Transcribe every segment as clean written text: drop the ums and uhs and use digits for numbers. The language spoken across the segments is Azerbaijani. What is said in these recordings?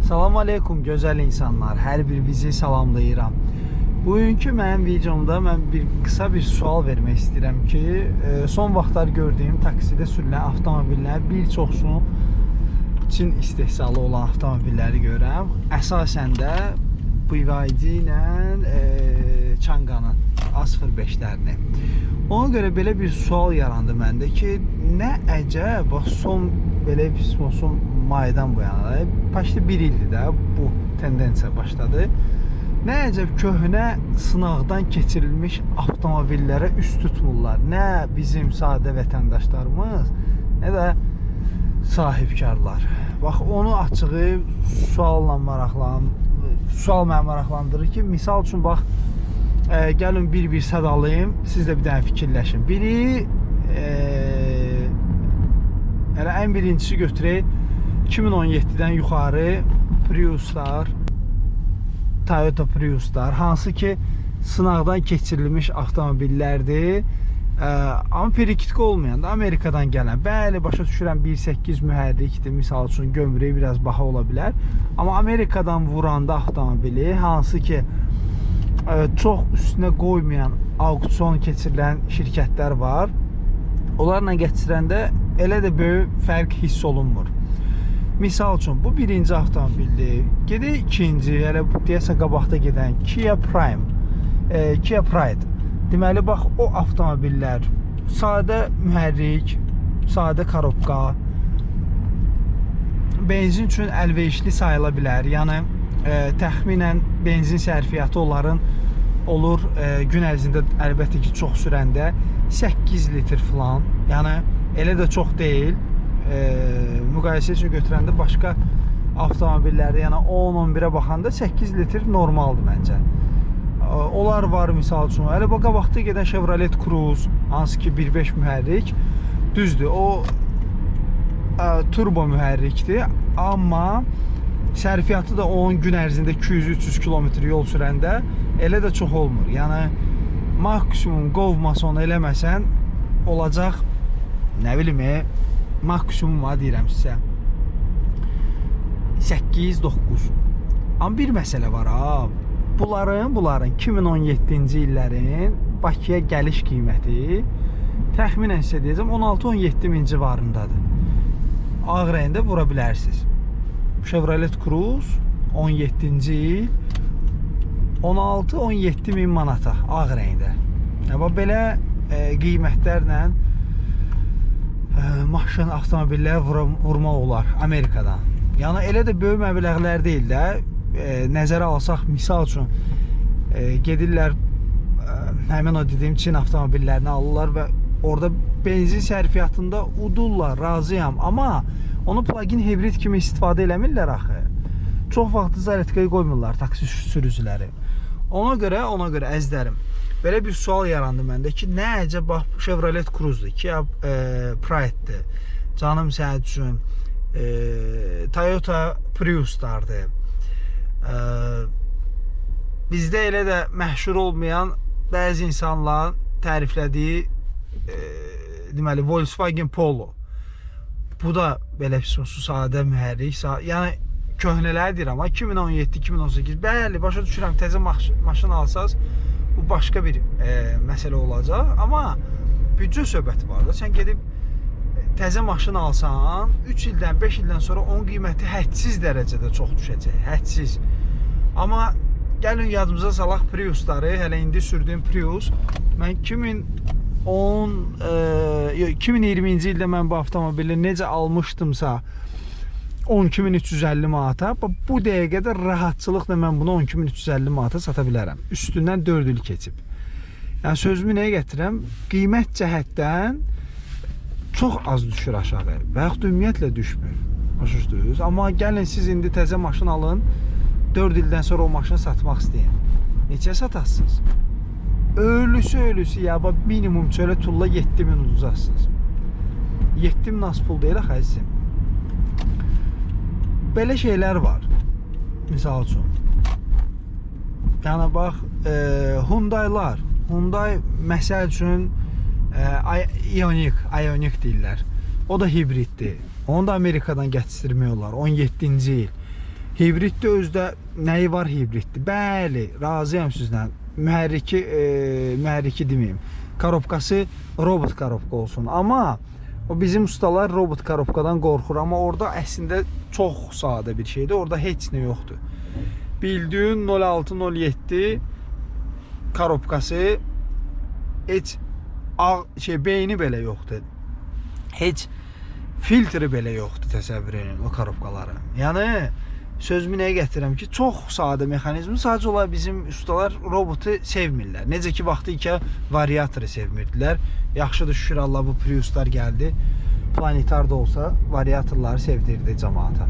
Salam aleykum gözəl insanlar, hər birinizi salamlayıram. Bugünkü mənim videomda mən qısa bir sual vermək istəyirəm ki, son vaxtlar gördüyüm taksidə sürülən avtomobillər bir çoxsunu Çin istehsalı olan avtomobilləri görürəm. Əsasən də BYD ilə Changan'ın A05'lərini. Ona görə belə bir sual yarandı məndə ki, nə əcəb, son belə son maydan bu yana, başda bir ildir də bu tendensiya başladı. Nə əcəb köhnə sınaqdan keçirilmiş avtomobillərə üst tutmurlar. Nə bizim sadə vətəndaşlarımız, nə də sahibkarlar. Bax, onu açığı sual məni maraqlandırır ki, misal üçün bax, gəlin bir sadalayım, siz də bir dənə fikirləşin. Biri, ən birincisi götürək, 2017-dən yuxarı Priuslar, Toyota Priuslar, hansı ki sınaqdan keçirilmiş avtomobillərdir, amma perikitik olmayan da Amerikadan gələn. Bəli, başa düşürəm 1.8 mühərrikdir, misal üçün gömrəyi biraz baha ola bilər, amma Amerikadan vuranda avtomobili, hansı ki çox üstünə qoymayan auksion keçirilən şirkətlər var, onlarla keçirəndə elə də böyük fərq hiss olunmur. Misal üçün, bu birinci avtomobildir. Gedək ikinci, hələ deyəsən qabaqda gedən Kia Pride. Deməli, bax, o avtomobillər sadə mühərrik, sadə korobka, benzin üçün əlverişli sayıla bilər. Yəni, təxminən benzin sərfiyyatı onların olur gün ərzində, əlbəttə ki, çox sürəndə 8 litr falan. Yəni, elə də çox deyil. Müqayisə üçün götürəndə başqa avtomobillərdə, yəni 10-11'ə baxanda 8 litr normaldır məncə. Onlar var misal üçün. Hələ bu qabaqda gedən Chevrolet Cruze, hansı ki 1.5 mühərrik, düzdür, o turbo mühərrikdir, amma sərfiyyatı da onun gün ərzində 200-300 kilometr yol sürəndə elə də çox olmur. Yəni maksimum qovması onu eləməsən olacaq, nə bilim, maksimum deyirəm sizə 8-9. Amma bir məsələ var ha. Bunların 2017-ci illərin Bakıya gəliş qiyməti təxminən sizə deyəcəm 16-17 min civarındadır. Ağ rəngdə vura bilərsiniz. Chevrolet Cruze 17-ci il 16-17 min manata ağ rəngdə. Yəni belə qiymətlərlə maşın, avtomobillər vurmaq olar Amerikadan. Yəni elə də böyük məbləğlər deyil də. Nəzərə alsaq, misal üçün gedirlər həmin o dediyim Çin avtomobillərini alırlar və orada benzin sərfiyyatında udurlar, razıyam, amma onu plug-in hibrid kimi istifadə eləmirlər axı. Çox vaxt zaretkaya qoymurlar taksi sürücüləri. Ona görə əzlərim, belə bir sual yarandı məndə ki, nə əcəb, bax, Chevrolet Cruze'dur, Kia Pride'dir, canım sənin üçün, Toyota Prius'lardır. Bizdə elə də məşhur olmayan bəzi insanların təriflədiyi deməli Volkswagen Polo. Bu da belə bir sadə mühərrik, yəni köhnələrdir, amma 2017-2018, bəli, başa düşürəm, təzə maşın alsaz bu başqa bir məsələ olacaq, amma büdcə söhbəti var da, sən gedib təzə maşın alsan 3 ildən 5 ildən sonra onun qiyməti hədsiz dərəcədə çox düşəcək, hədsiz. Amma gəlin yadımıza salaq Prius'ları, hələ indi sürdüyüm Prius, mən 2020-ci ildə mən bu avtomobili necə almışdımsa 12.350 manata, bu dəqiqədə rahatçılıqla mən bunu 12.350 manata sata bilərəm. Üstündən 4 il keçib. Yəni sözümü nəyə gətirəm? Qiymət cəhətdən çox az düşür aşağı və yaxud ümumiyyətlə düşmür. Başa. Amma gəlin siz indi təzə maşın alın, 4 ildən sonra o maşını satmaq istəyin. Neçə satasınız? Ölüsü ya, minimum çölə tulla 7.000 udacaqsınız. 7.000 az pul deyil axı əzizim. Belə şeylər var. Misal üçün. Yəni bax, Hyundai'lar. Hyundai məsəl üçün Ioniq deyirlər. O da hibriddir. Onu da Amerikadan gətirmək olar. 17-ci il. Hibriddə özdə nəyi var hibriddir? Bəli, razıyam sizlə. Mühərriki deməyim. Korobkası robot korobka olsun. Amma o bizim ustalar robot korobkadan qorxur. Amma orada əslində çox sadə bir şeydir. Orada heç nə yoxdur. Bildiyin 0607 korobkası heç beyni belə yoxdur. Heç filtri belə yoxdur, təsəvvür edin o korobkaları. Yəni sözümü nəyə gətirirəm ki, çox sadə mexanizmi, sadəcə olaraq bizim ustalar robotu sevmirlər. Necə ki, vaxtı ikə variatoru sevmirdilər. Yaxşıdır, şükür Allah, bu Priuslar gəldi. Planetar da olsa variatorları sevdirdi cəmaata.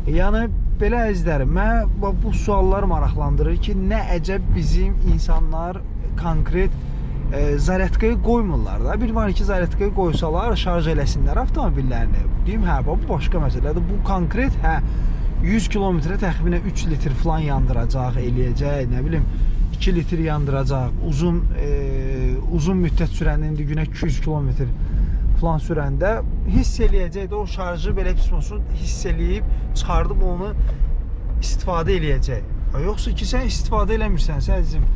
Yəni, belə əzizlərim, mən bu suallar maraqlandırır ki, nə əcəb bizim insanlar konkret zaryadkaya qoymurlar da. Bir var ki, zaryadkaya qoysalar, şarj eləsinlər avtomobillərini. Deyim, hə, bu başqa məsələdir. Bu konkret, hə, 100 kilometrə təxminən 3 litr falan yandıracaq, eləyəcək, nə bilim 2 litr yandıracaq, uzun müddət sürəndə, indi günə 200 kilometr falan sürəndə hiss eləyəcək də o şarjı belə pis olsun, hiss eləyib, çıxardıb onu istifadə eləyəcək. Yoxsa ki, sən istifadə eləmirsən, əzizim,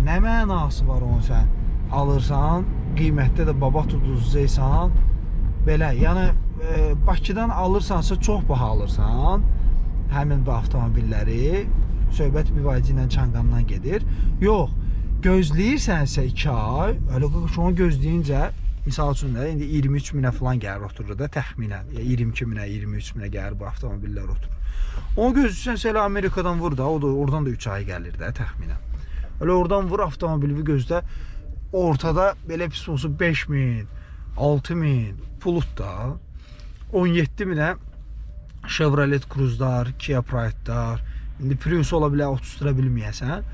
nə mənası var onu sən alırsan, qiymətdə də babat uduzacaqsan, belə, yəni Bakıdan alırsansa çox baha alırsan, həmin bu avtomobilləri, söhbət BYD ilə Çanqandan gedir. Yox, gözləyirsənsə 2 ay, öyle onu gözləyincə, misal üçün də, indi 23 minə falan gəlir oturur da, təxminən, 22 minə, 23 minə gəlir bu avtomobillər oturur. Onu gözləyirsən, elə Amerikadan vur da, oradan da 3 ay gəlir də, təxminən. Öyle oradan vur avtomobili gözlə, ortada belə pis olsun 5 min, 6 min, pulut da, 17 minə Chevrolet Cruze'lar, Kia Pride'lar, indi Prius ola bilər, oturtura bilməyəsən,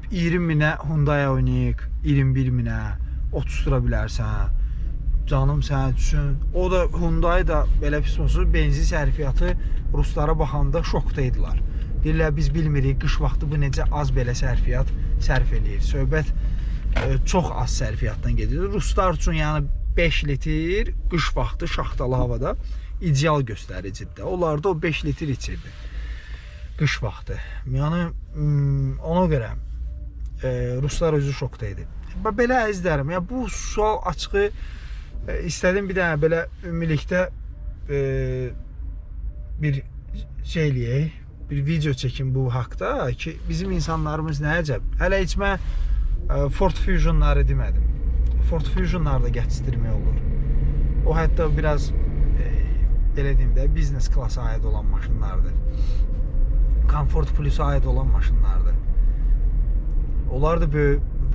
20 minə Hyundai Ioniq, 21 minə oturtura bilərsən, canım sənin üçün. O da Hyundai da belə pis olsun, benzin sərfiyyatı Ruslara baxanda şokdaydılar. Deyirlər, biz bilmirik, qış vaxtı bu necə az belə sərfiyyat sərf eləyir. Söhbət çox az sərfiyyatdan gedir. Ruslar üçün yəni 5 litr qış vaxtı şaxtalı havada ideal göstəricidir. Onlar da o 5 litr içirdi qış vaxtı. Yəni ona görə Ruslar özü şokdaydı. Belə əzizlərim, bu sual açığı istədim bir dənə belə ümumilikdə bir şey eləyək, bir video çəkim bu haqda ki, bizim insanlarımız nə əcəb. Hələ heç mən Ford Fusion'ları demədim. Ford Fusion'lar da gətirmək olur. O hətta biraz belə deyim də, biznes klasa aid olan maşınlardır. Comfort Plus'a aid olan maşınlardır. Onlar da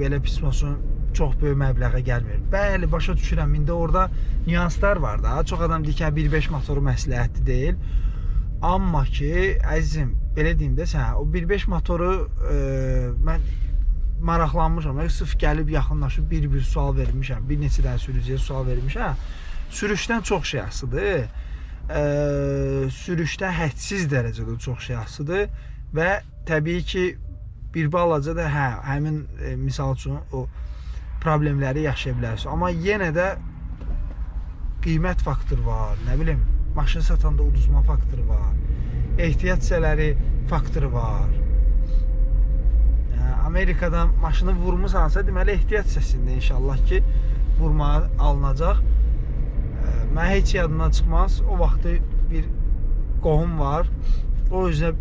belə pis olsun, çox böyük məbləğə gəlmir. Bəli, başa düşürəm. İndi orada nüanslar var da. Çox adam deyir ki, 1.5 motoru məsləhətli deyil. Amma ki, əzizim, belə deyim də sən, o 1.5 motoru mən maraqlanmışam. Sırf gəlib, yaxınlaşıb bir sual vermişəm. Bir neçə dənə sürücüyə sual vermişəm. Sürüşdən çox şey asıdır. Sürüşdə hədsiz dərəcədə çox şey asıdır. Və təbii ki, bir balaca da həmin misal üçün o problemləri yaşaya bilərsən. Amma yenə də qiymət faktoru var, nə bilim, maşın satanda uduzma faktoru var, ehtiyat hissələri faktoru var. Amerikadan maşını vurmusansa, deməli ehtiyat hissəsində inşallah ki, vurmağa alınacaq. Mən heç yadımdan çıxmaz, o vaxtı bir qohum var, o üzrə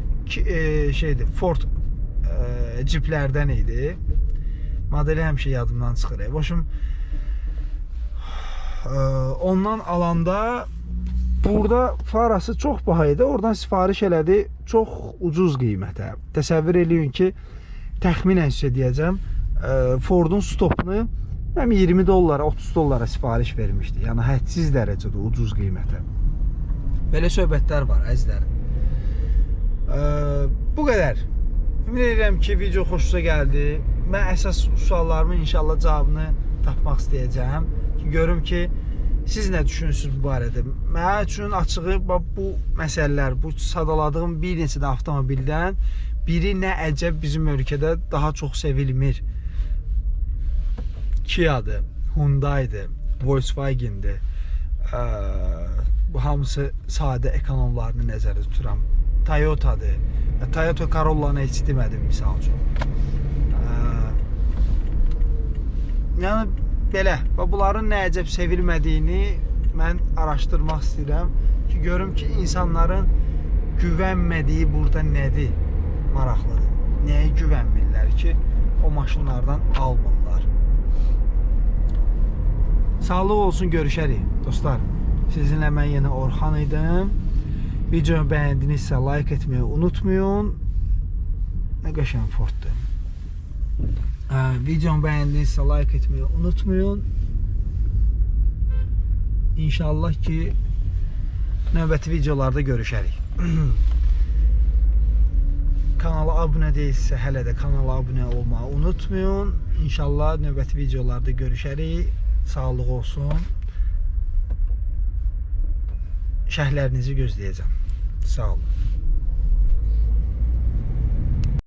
şeydir, Ford ciplərdən idi. Modeli həmişə yadımdan çıxır. Boşum, ondan alanda burada farası çox baha idi. Oradan sifariş elədi çox ucuz qiymətə. Təsəvvür eləyin ki, təxminən sizə deyəcəm, Ford'un stopunu həm 20 dollara, 30 dollara sifariş vermişdi. Yəni hədsiz dərəcədə ucuz qiymətə. Belə söhbətlər var, əzizlərim. Bu qədər. Ümid edirəm ki, video xoşunuza gəldi. Mən əsas suallarımın inşallah cavabını tapmaq istəyəcəm. Görüm ki, siz nə düşünürsünüz bu barədə? Mən üçün açığı bu məsələlər, bu sadaladığım bir neçə də avtomobildən biri nə əcəb bizim ölkədə daha çox sevilmir. Kia'dır, Hyundai'dir, Volkswagen'dir, Bu hamısı sadə ekonomlarını nəzərdə tuturam. Toyota'dır. Toyota Corolla'nı heç demədim misal üçün. Yəni belə və bunların nə əcəb sevilmədiyini mən araşdırmaq istəyirəm ki, görüm ki, insanların güvənmədiyi burada nədir? Maraqlıdır. Nəyə güvənmirlər ki, o maşınlardan almırlar? Sağlıq olsun, görüşərik dostlar. Sizinlə mən yenə Orxan idim. Videomu bəyəndinizsə like etməyi unutmayın. Nə qəşəng Forddur. Videomu bəyəndinizsə like etməyi unutmayın. İnşallah ki növbəti videolarda görüşərik. Kanala abunə deyilsə hələ də kanala abunə olmağı unutmayın. İnşallah növbəti videolarda görüşərik. Sağlıq olsun. Şərhlərinizi gözləyəcəm. Sağ olun.